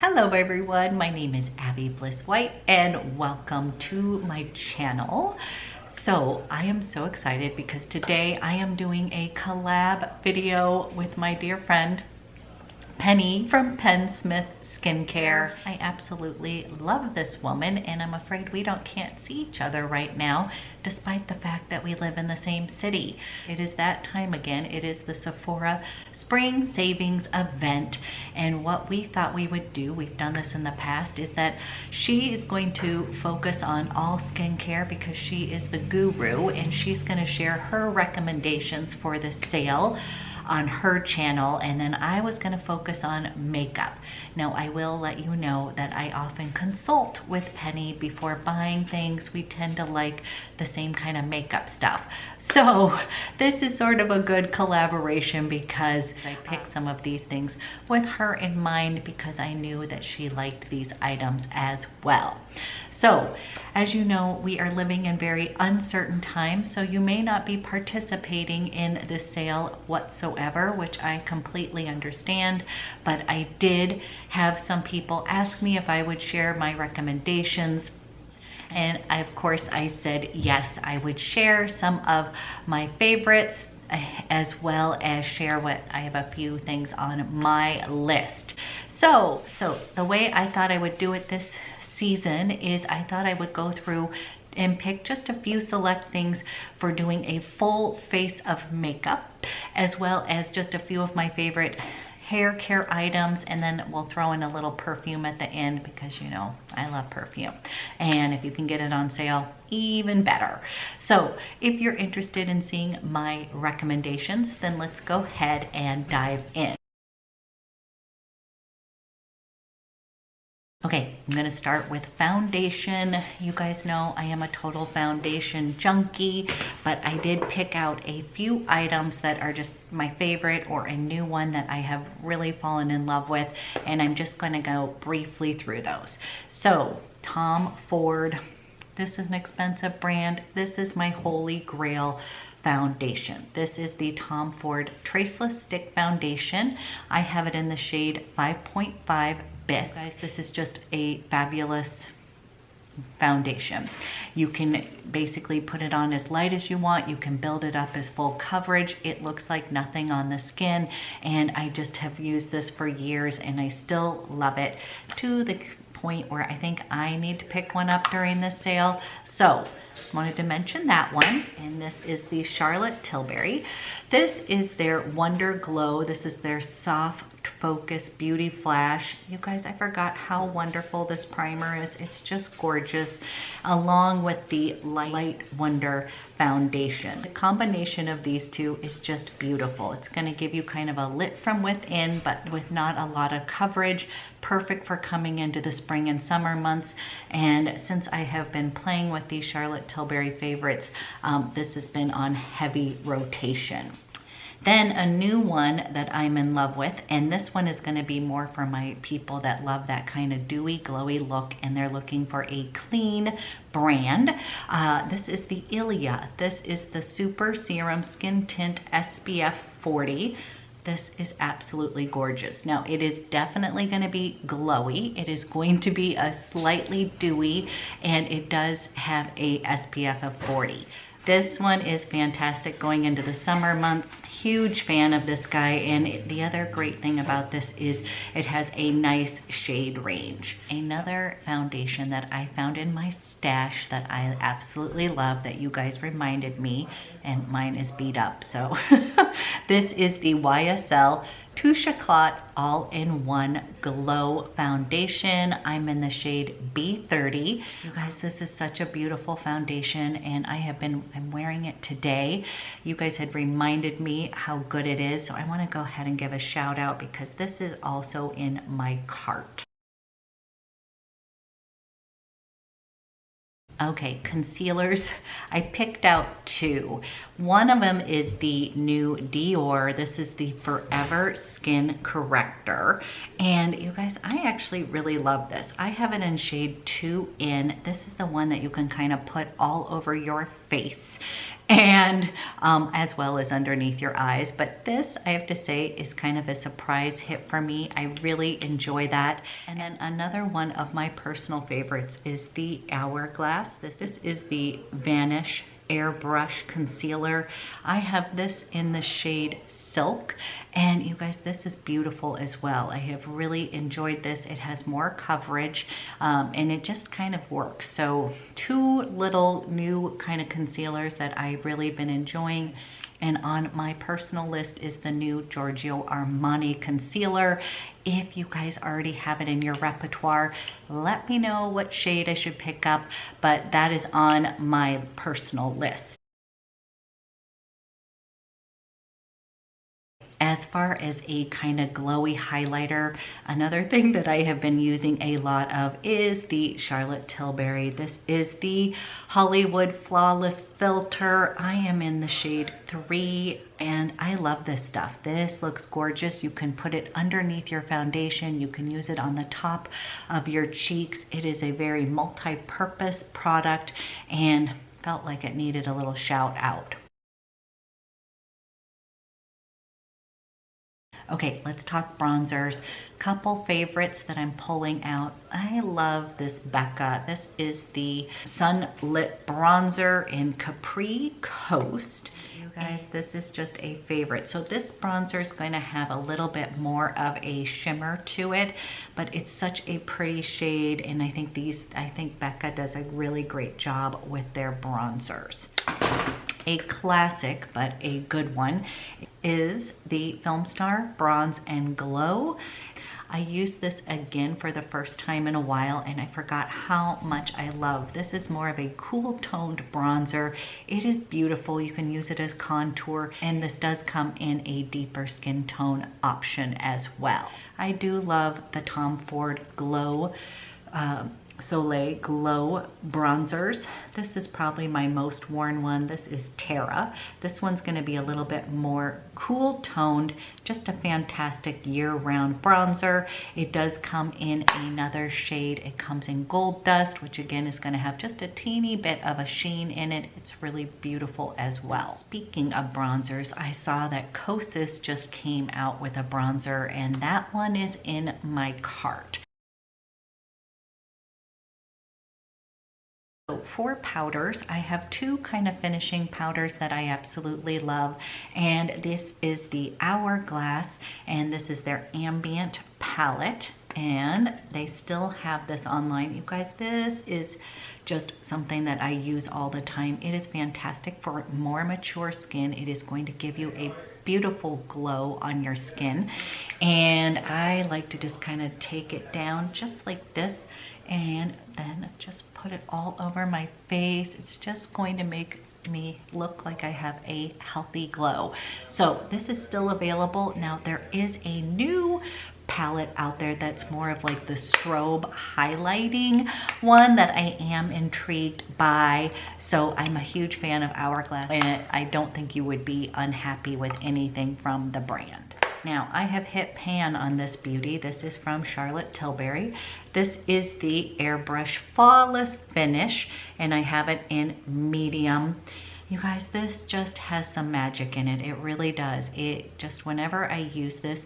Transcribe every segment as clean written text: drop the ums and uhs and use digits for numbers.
Hello everyone, my name is Abby Bliss White and welcome to my channel. So I am so excited because today I am doing a collab video with my dear friend Penny from Penn Smith Skincare. I absolutely love this woman and I'm afraid we can't see each other right now despite the fact that we live in the same city. It is that time again. It is the Sephora Spring Savings Event, and what we thought we would do, we've done this in the past, is that she is going to focus on all skincare because she is the guru and she's going to share her recommendations for the sale on her channel, and then I was going to focus on makeup. Now I will let you know that I often consult with Penny before buying things. We tend to like the same kind of makeup stuff, so this is sort of a good collaboration because I picked some of these things with her in mind because I knew that she liked these items as well. So as you know, we are living in very uncertain times, so you may not be participating in this sale whatsoever, which I completely understand, but I did have some people ask me if I would share my recommendations. And of course I said yes, I would share some of my favorites as well as share what I have a few things on my list. So the way I thought I would do it this season is I thought I would go through and pick just a few select things for doing a full face of makeup, as well as just a few of my favorite hair care items, and then we'll throw in a little perfume at the end because you know I love perfume, and if you can get it on sale, even better. So if you're interested in seeing my recommendations, then let's go ahead and dive in. Okay, I'm gonna start with foundation. You guys know I am a total foundation junkie, but I did pick out a few items that are just my favorite or a new one that I have really fallen in love with, and I'm just gonna go briefly through those. So, Tom Ford, this is an expensive brand. This is my holy grail foundation. This is the Tom Ford Traceless Stick Foundation. I have it in the shade 5.5 Bliss. Guys, this is just a fabulous foundation. You can basically put it on as light as you want. You can build it up as full coverage. It looks like nothing on the skin, and I just have used this for years and I still love it to the point where I think I need to pick one up during this sale. So wanted to mention that one. And this is the Charlotte Tilbury. This is their Wonder Glow. This is their soft focus beauty flash. You guys, I forgot how wonderful this primer is. It's just gorgeous, along with the Light Wonder foundation. The combination of these two is just beautiful. It's going to give you kind of a lit from within, but with not a lot of coverage. Perfect for coming into the spring and summer months. And since I have been playing with these Charlotte Tilbury favorites, this has been on heavy rotation. Then a new one that I'm in love with, and this one is going to be more for my people that love that kind of dewy, glowy look, and they're looking for a clean brand. This is the Ilia. This is the Super Serum Skin Tint SPF 40. This is absolutely gorgeous. Now, it is definitely going to be glowy. It is going to be a slightly dewy, and it does have a SPF of 40. This one is fantastic going into the summer months. Huge fan of this guy, and the other great thing about this is it has a nice shade range. Another foundation that I found in my stash that I absolutely love that you guys reminded me, and mine is beat up, so this is the YSL Touche Éclat All-in-One Glow Foundation. I'm in the shade B30. You guys, this is such a beautiful foundation, and I'm wearing it today. You guys had reminded me how good it is, so I want to go ahead and give a shout out because this is also in my cart. Okay, concealers. I picked out two. One of them is the new Dior. This is the Forever Skin Corrector. And you guys, I actually really love this. I have it in shade 2N. This is the one that you can kind of put all over your face. and as well as underneath your eyes. But this, I have to say, is kind of a surprise hit for me. I really enjoy that. And then another one of my personal favorites is the Hourglass. This is the Vanish Airbrush Concealer. I have this in the shade Silk, and you guys, this is beautiful as well. I have really enjoyed this. It has more coverage, and it just kind of works. So two little new kind of concealers that I've really been enjoying. And on my personal list is the new Giorgio Armani concealer. If you guys already have it in your repertoire, let me know what shade I should pick up, but that is on my personal list. As far as a kind of glowy highlighter, another thing that I have been using a lot of is the Charlotte Tilbury. This is the Hollywood Flawless Filter. I am in the shade 3, and I love this stuff. This looks gorgeous. You can put it underneath your foundation. You can use it on the top of your cheeks. It is a very multi-purpose product and felt like it needed a little shout out. Okay, let's talk bronzers. Couple favorites that I'm pulling out. I love this Becca. This is the Sunlit Bronzer in Capri Coast. You guys, this is just a favorite. So this bronzer is going to have a little bit more of a shimmer to it, but it's such a pretty shade, and I think Becca does a really great job with their bronzers. A classic, but a good one, is the Film Star Bronze and Glow. I used this again for the first time in a while, and I forgot how much I love. This is more of a cool toned bronzer. It is beautiful. You can use it as contour, and this does come in a deeper skin tone option as well. I do love the Tom Ford Glow Soleil Glow bronzers. This is probably my most worn one. This is Terra. This one's going to be a little bit more cool toned, just a fantastic year-round bronzer. It does come in another shade. It comes in Gold Dust, which again is going to have just a teeny bit of a sheen in it. It's really beautiful as well. Speaking of bronzers, I saw that Kosas just came out with a bronzer, and that one is in my cart. So for powders, I have two kind of finishing powders that I absolutely love, and this is the Hourglass, and this is their Ambient palette, and they still have this online. You guys, this is just something that I use all the time. It is fantastic for more mature skin. It is going to give you a beautiful glow on your skin, and I like to just kind of take it down just like this, and then just put it all over my face. It's just going to make me look like I have a healthy glow. So this is still available. Now there is a new palette out there that's more of like the strobe highlighting one that I am intrigued by. So I'm a huge fan of Hourglass, and I don't think you would be unhappy with anything from the brand. Now I have hit pan on this beauty. This is from Charlotte Tilbury. This is the Airbrush Flawless Finish, and I have it in medium. You guys, this just has some magic in it. It really does. It just, whenever I use this,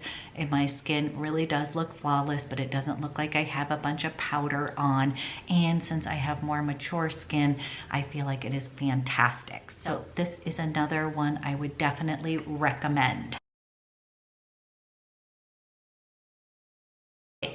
my skin really does look flawless, but it doesn't look like I have a bunch of powder on. And since I have more mature skin, I feel like it is fantastic. So this is another one I would definitely recommend.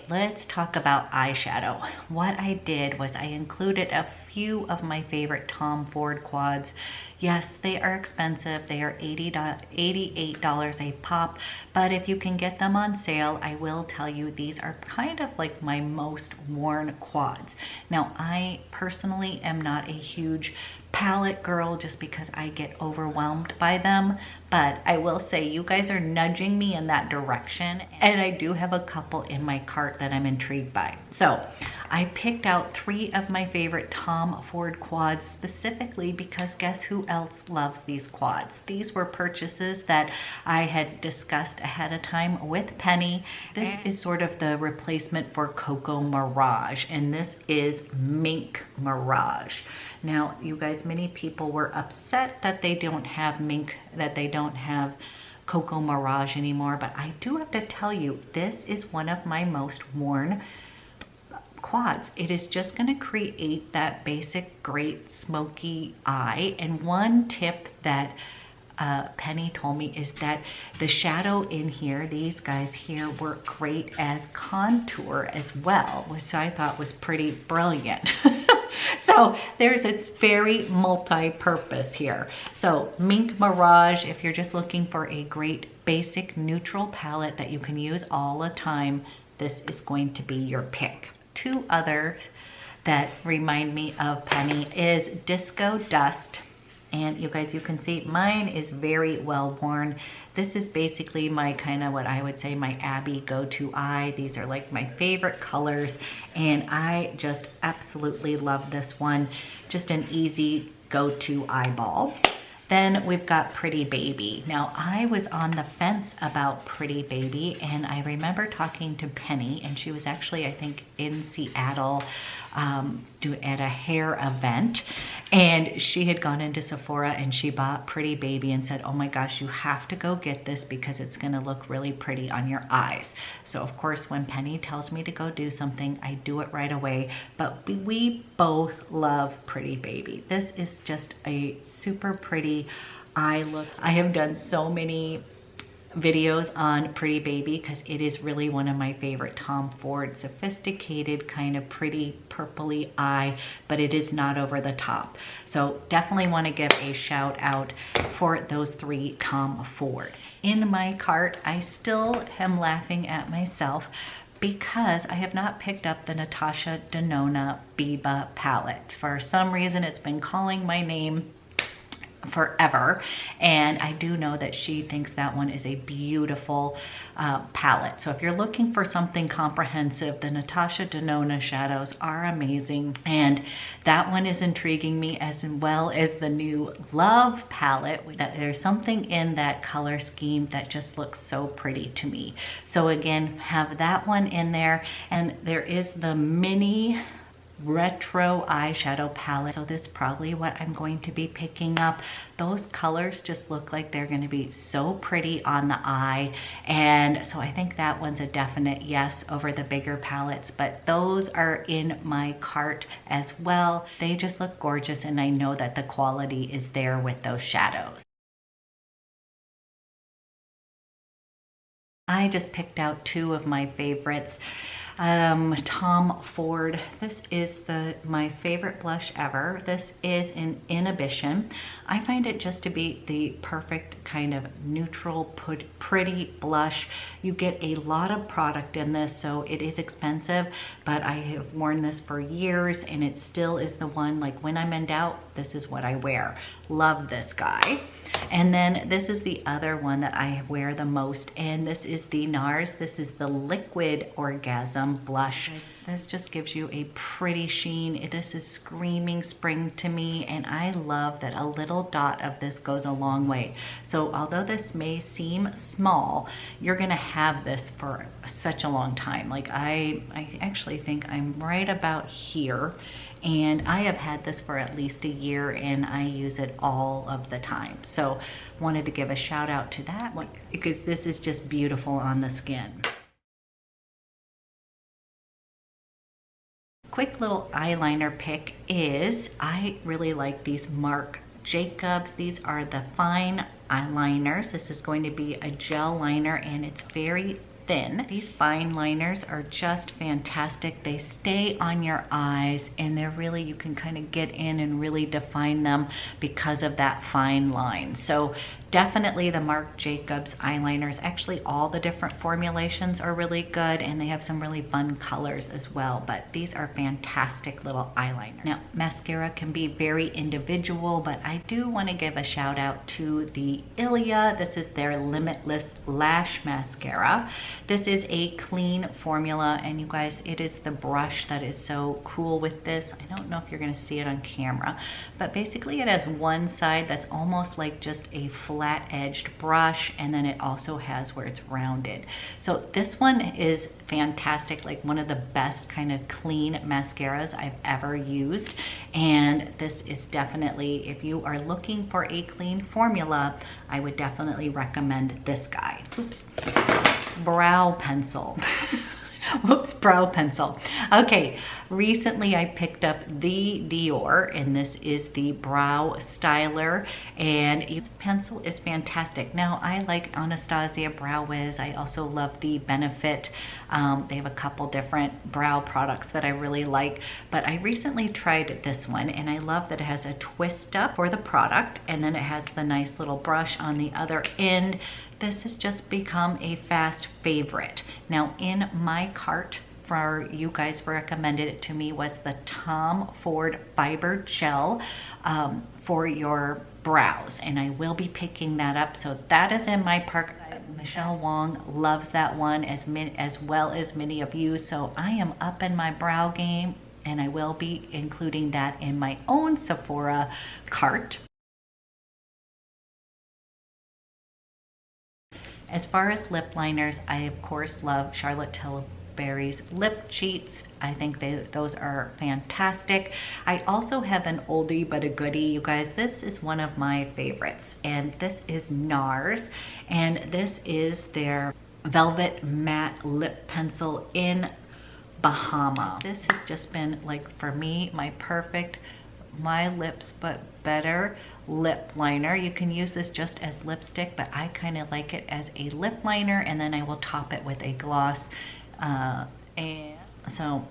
Let's talk about eyeshadow. What I did was I included a few of my favorite Tom Ford quads. Yes, they are expensive. They are $88 a pop, but if you can get them on sale, I will tell you these are kind of like my most worn quads. Now, I personally am not a huge palette girl just because I get overwhelmed by them, but I will say you guys are nudging me in that direction, and I do have a couple in my cart that I'm intrigued by. So I picked out 3 of my favorite Tom Ford quads specifically because guess who else loves these quads? These were purchases that I had discussed ahead of time with Penny. This is sort of the replacement for Cocoa Mirage, and this is Mink Mirage. Now, you guys, many people were upset that they don't have mink, that they don't have Cocoa Mirage anymore, but I do have to tell you, this is one of my most worn quads. It is just going to create that basic great smoky eye. And one tip that Penny told me is that the shadow in here, these guys here, work great as contour as well, which I thought was pretty brilliant. So it's very multi-purpose here. So Mink Mirage, if you're just looking for a great basic neutral palette that you can use all the time, this is going to be your pick. Two others that remind me of Penny is Disco Dust. And you guys, you can see mine is very well worn. This is basically my kind of what I would say my Abby go-to eye. These are like my favorite colors, and I just absolutely love this one. Just an easy go-to eyeball. Then we've got Pretty Baby. Now, I was on the fence about Pretty Baby, and I remember talking to Penny, and she was actually, I think, in Seattle at a hair event, and she had gone into Sephora and she bought Pretty Baby and said, oh my gosh, you have to go get this because it's gonna look really pretty on your eyes. So of course, when Penny tells me to go do something, I do it right away. But we both love Pretty Baby. This is just a super pretty eye look. I have done so many videos on Pretty Baby because it is really one of my favorite Tom Ford, sophisticated kind of pretty purpley eye, but it is not over the top. So definitely want to give a shout out for those three Tom Ford. In my cart, I still am laughing at myself because I have not picked up the Natasha Denona Biba palette. For some reason, it's been calling my name forever, and I do know that she thinks that one is a beautiful palette. So if you're looking for something comprehensive, the Natasha Denona shadows are amazing, and that one is intriguing me, as well as the new Love palette. There's something in that color scheme that just looks so pretty to me. So again, have that one in there, and there is the mini retro eyeshadow palette. So this is probably what I'm going to be picking up. Those colors just look like they're going to be so pretty on the eye, and so I think that one's a definite yes over the bigger palettes, but those are in my cart as well. They just look gorgeous, and I know that the quality is there with those shadows. I just picked out two of my favorites. Tom Ford. This is my favorite blush ever. This is in Inhibition. I find it just to be the perfect kind of neutral, pretty blush. You get a lot of product in this, so it is expensive, but I have worn this for years, and it still is the one, like when I'm in doubt, this is what I wear. Love this guy. And then this is the other one that I wear the most, and this is the NARS. This is the Liquid Orgasm Blush. This just gives you a pretty sheen. This is screaming spring to me, and I love that a little dot of this goes a long way. So although this may seem small, you're gonna have this for such a long time. Like I actually think I'm right about here, and I have had this for at least a year, and I use it all of the time. So wanted to give a shout out to that one because this is just beautiful on the skin. Quick little eyeliner pick is, I really like these Marc Jacobs. These are the fine eyeliners. This is going to be a gel liner, and it's very thin. These fine liners are just fantastic. They stay on your eyes, and they're really, you can kind of get in and really define them because of that fine line. So definitely the Marc Jacobs eyeliners. Actually, all the different formulations are really good, and they have some really fun colors as well, but these are fantastic little eyeliners. Now, mascara can be very individual, but I do want to give a shout out to the Ilia. This is their Limitless Lash Mascara. This is a clean formula, and you guys, it is the brush that is so cool with this. I don't know if you're going to see it on camera, but basically it has one side that's almost like just a flat flat edged brush, and then it also has where it's rounded. So this one is fantastic, like one of the best kind of clean mascaras I've ever used. And this is definitely, if you are looking for a clean formula, I would definitely recommend this guy. Oops, brow pencil. Whoops, brow pencil. Okay, recently I picked up the Dior, and this is the Brow Styler, and its pencil is fantastic. Now, I like Anastasia Brow Wiz. I also love the Benefit. They have a couple different brow products that I really like, but I recently tried this one, and I love that it has a twist up for the product, and then it has the nice little brush on the other end. This has just become a fast favorite. Now, in my cart, for you guys recommended it to me, was the Tom Ford Fiber Gel for your brows, and I will be picking that up. So that is in my park. Michelle Wong loves that one as well as many of you. So I am up in my brow game, and I will be including that in my own Sephora cart. As far as lip liners, I of course love Charlotte Tilbury's Lip Cheats. I think those are fantastic. I also have an oldie but a goodie, you guys. This is one of my favorites, and this is NARS, and this is their Velvet Matte Lip Pencil in Bahama. This has just been, like, for me, my perfect my lips but better lip liner. You can use this just as lipstick, but I kind of like it as a lip liner, and then I will top it with a gloss. And so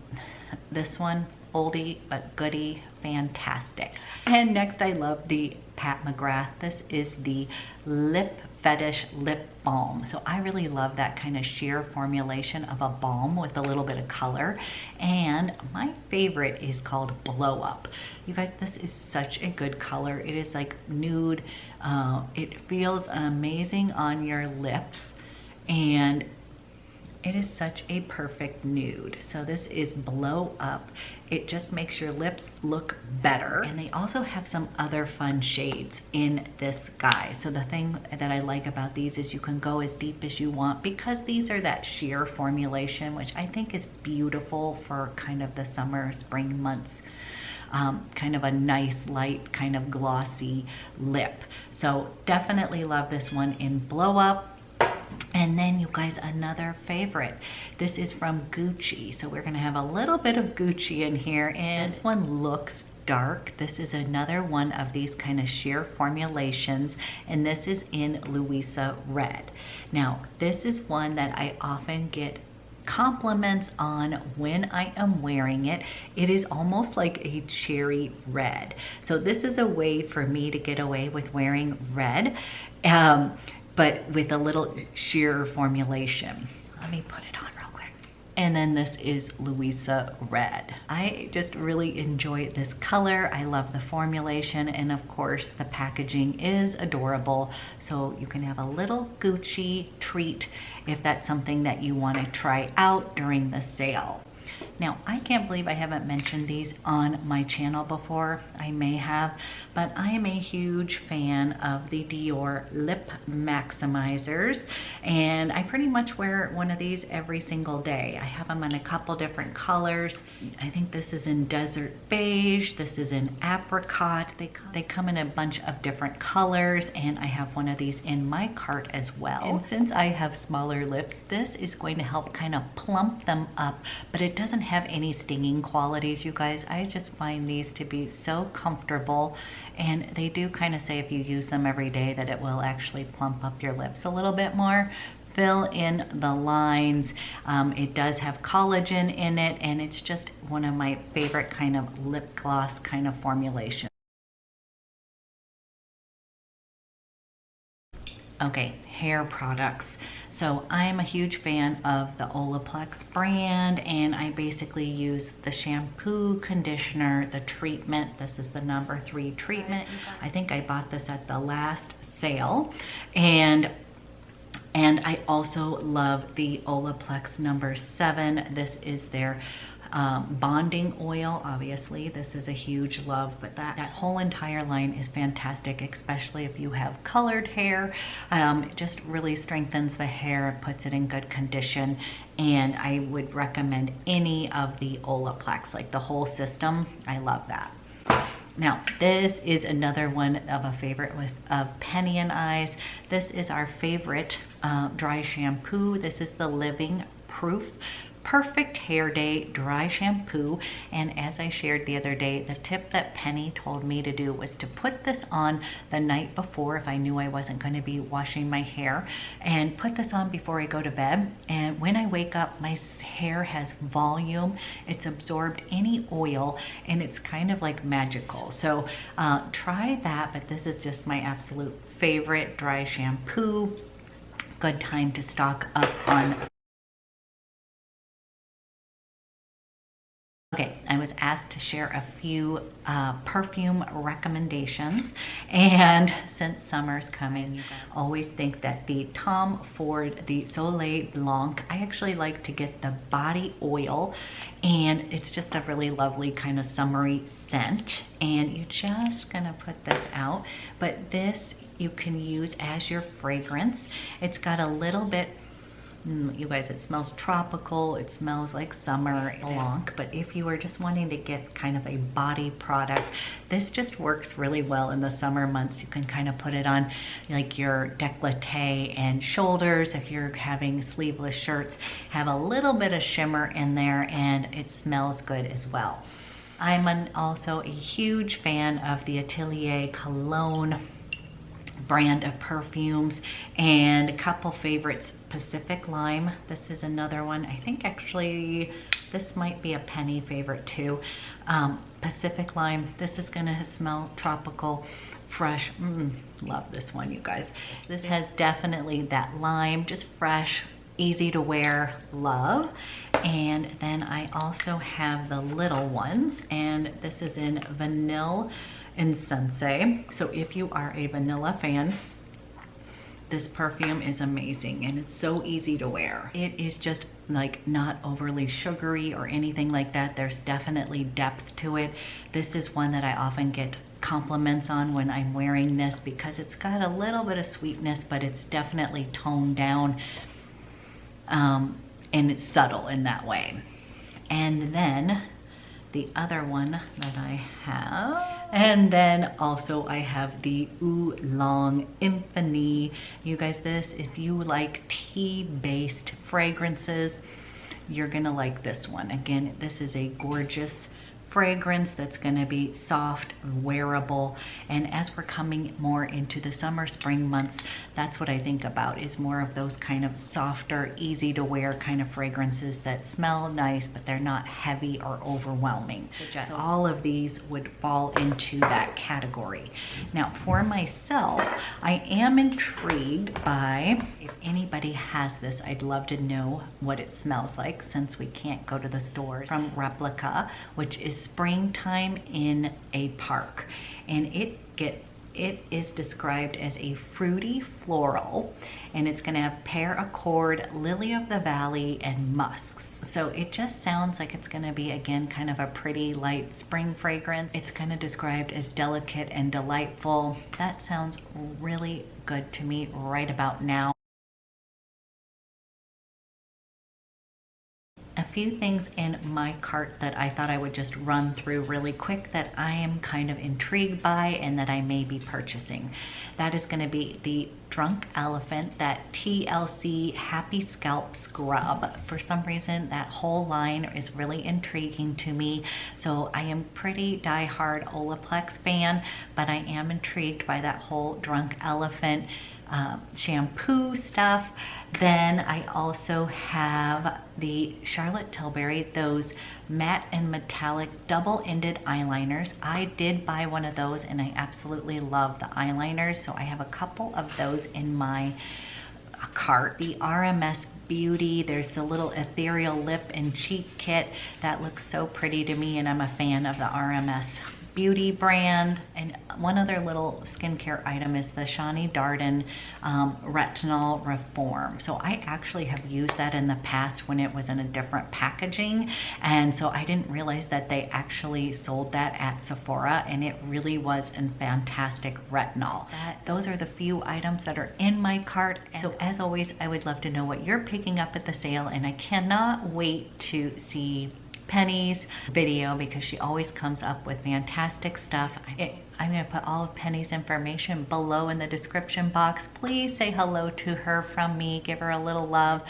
this one, oldie but goodie, fantastic. And next, I love the Pat McGrath. This is the Lip Fetish Lip Balm. So I really love that kind of sheer formulation of a balm with a little bit of color. And my favorite is called Blow Up. You guys, this is such a good color. It is like nude. It feels amazing on your lips, and it is such a perfect nude. So this is Blow Up. It just makes your lips look better. And they also have some other fun shades in this guy. So the thing that I like about these is you can go as deep as you want, because these are that sheer formulation, which I think is beautiful for kind of the summer, spring months. Kind of a nice, light, kind of glossy lip. So definitely love this one in Blow Up. And then, you guys, another favorite. This is from Gucci. So we're gonna have a little bit of Gucci in here, and this one looks dark. This is another one of these kind of sheer formulations, and this is in Louisa Red. Now, this is one that I often get compliments on when I am wearing it. It is almost like a cherry red. So this is a way for me to get away with wearing red, but with a little sheer formulation. Let me put it on real quick. And then this is Louisa Red. I just really enjoy this color. I love the formulation, and of course the packaging is adorable. So you can have a little Gucci treat if that's something that you want to try out during the sale. Now, I can't believe I haven't mentioned these on my channel before. I may have, but I am a huge fan of the Dior Lip Maximizers, and I pretty much wear one of these every single day. I have them in a couple different colors. I think this is in Desert Beige, this is in Apricot. They come in a bunch of different colors, and I have one of these in my cart as well. And since I have smaller lips, this is going to help kind of plump them up, but it doesn't have any stinging qualities, you guys. I just find these to be so comfortable, and they do kind of say if you use them every day that it will actually plump up your lips a little bit more, fill in the lines. It does have collagen in it, and it's just one of my favorite kind of lip gloss kind of formulation. Okay, hair products. So I'm a huge fan of the Olaplex brand, and I basically use the shampoo, conditioner, the treatment. This is the number 3 treatment. I think I bought this at the last sale. And I also love the Olaplex number 7. This is their Bonding oil, obviously, this is a huge love, but that whole entire line is fantastic, especially if you have colored hair. It just really strengthens the hair, puts it in good condition, and I would recommend any of the Olaplex, like the whole system. I love that. Now, this is another one of a favorite of Penny and I's. This is our favorite dry shampoo. This is the Living Proof Perfect Hair Day Dry Shampoo. And as I shared the other day, the tip that Penny told me to do was to put this on the night before if I knew I wasn't going to be washing my hair, and put this on before I go to bed. And when I wake up, my hair has volume, it's absorbed any oil, and it's kind of like magical. So try that, but this is just my absolute favorite dry shampoo. Good time to stock up on. Okay, I was asked to share a few perfume recommendations, and since summer's coming, you always think that the Tom Ford, the Soleil Blanc, I actually like to get the body oil, and it's just a really lovely kind of summery scent, and you're just gonna put this out, but this you can use as your fragrance. It's got a little bit, you guys, it smells tropical, it smells like summer Blanc, but if you are just wanting to get kind of a body product, this just works really well in the summer months. You can kind of put it on like your décolleté and shoulders. If you're having sleeveless shirts, have a little bit of shimmer in there, and it smells good as well. I'm also a huge fan of the Atelier Cologne brand of perfumes, and a couple favorites. Pacific Lime, this is another one. I think actually this might be a Penny favorite too. Pacific Lime, this is gonna smell tropical, fresh. Love this one, you guys. This has definitely that lime, just fresh, easy to wear, love. And then I also have the little ones, and this is in Vanilla Incense. So if you are a vanilla fan, this perfume is amazing, and it's so easy to wear. It is just like not overly sugary or anything like that. There's definitely depth to it. This is one that I often get compliments on when I'm wearing this, because it's got a little bit of sweetness, but it's definitely toned down, and it's subtle in that way. And then the other one that I have, and then also I have the Oolong Infinity. You guys, this, if you like tea-based fragrances, you're gonna like this one. Again, this is a gorgeous fragrance that's gonna be soft, wearable, and as we're coming more into the summer, spring months, that's what I think about, is more of those kind of softer, easy to wear kind of fragrances that smell nice, but they're not heavy or overwhelming. So all of these would fall into that category. Now for myself, I am intrigued by, if anybody has this, I'd love to know what it smells like, since we can't go to the stores, from Replica, which is Springtime in a Park, and it is described as a fruity floral, and it's going to have pear accord, lily of the valley, and musks. So it just sounds like it's going to be, again, kind of a pretty light spring fragrance. It's kind of described as delicate and delightful. That sounds really good to me right about now. A few things in my cart that I thought I would just run through really quick that I am kind of intrigued by and that I may be purchasing. That is going to be the Drunk Elephant, that TLC Happy Scalp Scrub. For some reason, that whole line is really intriguing to me. So I am pretty die-hard Olaplex fan, but I am intrigued by that whole Drunk Elephant shampoo stuff. Then I also have the Charlotte Tilbury, those matte and metallic double-ended eyeliners. I did buy one of those, and I absolutely love the eyeliners, so I have a couple of those in my cart. The RMS Beauty, there's the little ethereal lip and cheek kit that looks so pretty to me, and I'm a fan of the RMS beauty brand. And one other little skincare item is the Shani Darden Retinol Reform. So I actually have used that in the past when it was in a different packaging, and so I didn't realize that they actually sold that at Sephora, and it really was a fantastic retinol. Those are the few items that are in my cart. So as always, I would love to know what you're picking up at the sale, and I cannot wait to see Penny's video because she always comes up with fantastic stuff. I'm going to put all of Penny's information below in the description box. Please say hello to her from me. Give her a little love.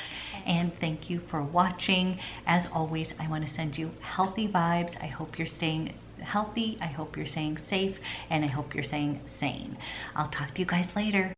And thank you for watching. As always, I want to send you healthy vibes. I hope you're staying healthy. I hope you're staying safe. And I hope you're staying sane. I'll talk to you guys later.